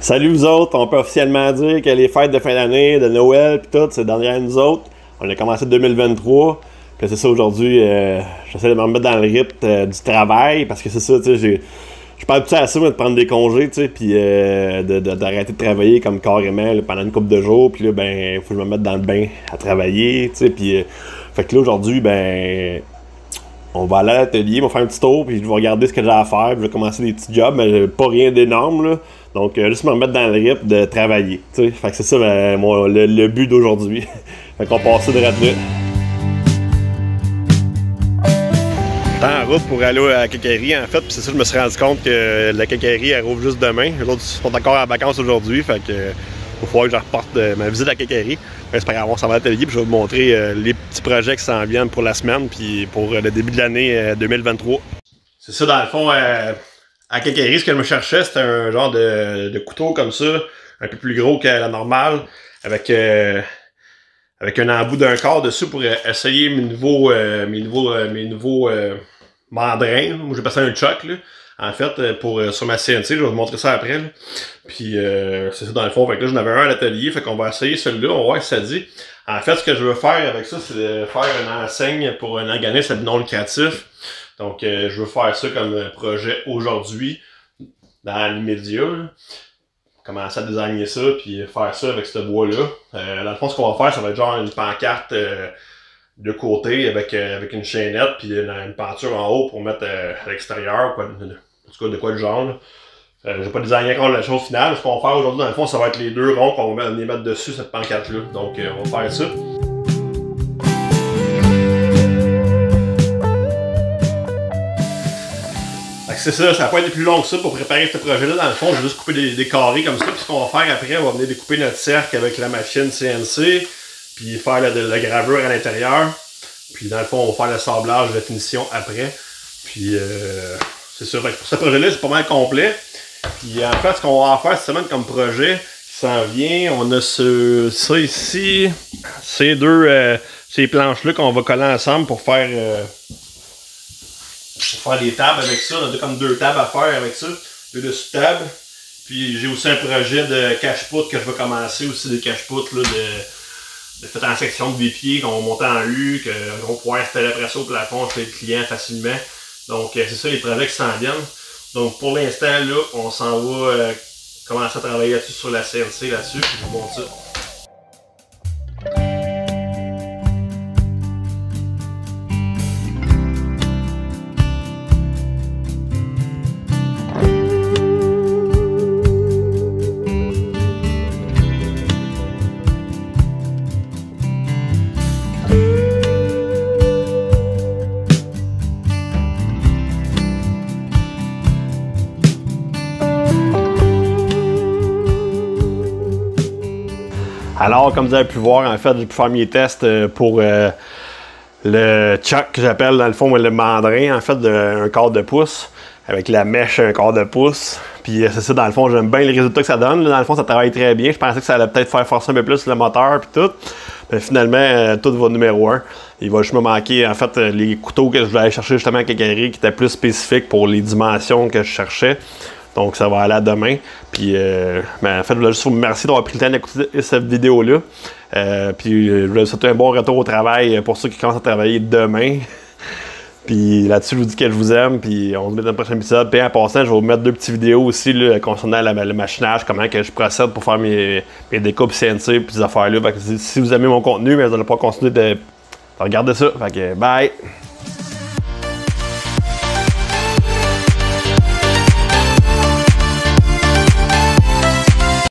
Salut vous autres, on peut officiellement dire que les fêtes de fin d'année, de Noël pis tout, c'est derrière nous autres. On a commencé 2023. Puis c'est ça aujourd'hui, j'essaie de me remettre dans le rythme du travail parce que c'est ça, tu sais, je parle plus à ça, moi, de prendre des congés, tu sais, puis d'arrêter de travailler comme carrément là, pendant une couple de jours. Puis là, ben, faut que je me mette dans le bain à travailler, tu sais, puis fait que là aujourd'hui, ben, on va aller à l'atelier, on va faire un petit tour, puis je vais regarder ce que j'ai à faire, puis je vais commencer des petits jobs, mais pas rien d'énorme, là. Donc, juste me remettre dans le rythme de travailler, tu sais. Fait que c'est ça le but d'aujourd'hui. Fait qu'on passe ça de là. En route pour aller à la quincaillerie, en fait, puis c'est ça, je me suis rendu compte que la quincaillerie, elle rouvre juste demain. Les autres sont encore en vacances aujourd'hui, fait que il va falloir que je reporte ma visite à la quincaillerie. C'est pas grave, on s'en va à l'atelier, puis je vais vous montrer les petits projets qui s'en viennent pour la semaine, puis pour le début de l'année 2023. C'est ça, dans le fond, à la quincaillerie, ce que je me cherchais, c'était un genre de couteau comme ça, un peu plus gros que la normale, avec un embout d'un quart dessus pour essayer mes nouveaux mandrins. Moi, j'ai passé un choc, là. En fait, sur ma CNC, je vais vous montrer ça après. Là. Puis, c'est ça dans le fond. Fait que là, j'en avais un à l'atelier. Fait qu'on va essayer celui-là. On va voir si ça dit. En fait, ce que je veux faire avec ça, c'est de faire une enseigne pour un organisme non lucratif. Donc, je veux faire ça comme projet aujourd'hui, dans l'immédiat. Commencer à designer ça, puis faire ça avec ce bois-là. Dans le fond, ce qu'on va faire, ça va être genre une pancarte de côté avec une chaînette, puis une peinture en haut pour mettre à l'extérieur, en tout cas de quoi le genre. J'ai pas designé encore la chose finale. Ce qu'on va faire aujourd'hui, dans le fond, ça va être les deux ronds qu'on va les mettre dessus, cette pancarte-là. Donc, on va faire ça. C'est ça, ça va pas être plus long que ça pour préparer ce projet-là. Dans le fond, je vais juste couper des carrés comme ça. Puis ce qu'on va faire après, on va venir découper notre cercle avec la machine CNC. Puis faire la gravure à l'intérieur. Puis dans le fond, on va faire le sablage de finition après. Puis c'est ça. Fait que pour ce projet-là, c'est pas mal complet. Puis en fait, ce qu'on va faire cette semaine comme projet qui s'en vient, on a ça ici. Ces planches-là qu'on va coller ensemble pour faire des tables avec ça. On a comme deux tables à faire avec ça. Deux dessus de table. Puis j'ai aussi un projet de cache-poutre que je vais commencer aussi, des cache-poutres de fait en section de bipieds qu'on va monter en U, qu'on va pouvoir installer après ça au plafond chez le client facilement. Donc c'est ça les projets qui s'en viennent. Donc pour l'instant là, on s'en va commencer à travailler là-dessus sur la CNC là-dessus. Puis je vous montre ça. Alors, comme vous avez pu voir, en fait, j'ai pu faire mes tests pour le chuck que j'appelle, dans le fond, le mandrin, en fait, d'un quart de pouce, avec la mèche un quart de pouce. Puis c'est ça, dans le fond, j'aime bien les résultats que ça donne. Là, dans le fond, ça travaille très bien. Je pensais que ça allait peut-être faire forcer un peu plus le moteur puis tout. Mais finalement, tout va numéro 1. Il va juste me manquer, en fait, les couteaux que je voulais aller chercher justement à quincaillerie qui étaient plus spécifiques pour les dimensions que je cherchais. Donc, ça va aller à demain. Puis, en fait, je voulais juste vous remercier d'avoir pris le temps d'écouter cette vidéo-là. Puis, je voulais vous souhaiter un bon retour au travail pour ceux qui commencent à travailler demain. Puis, là-dessus, je vous dis que je vous aime. Puis, on se met dans le prochain épisode. Puis, en passant, je vais vous mettre deux petites vidéos aussi là, concernant le machinage, comment que je procède pour faire mes découpes CNC puis ces affaires-là. Fait que si vous aimez mon contenu, mais vous n'allez pas continuer de regarder ça. Fait que, bye!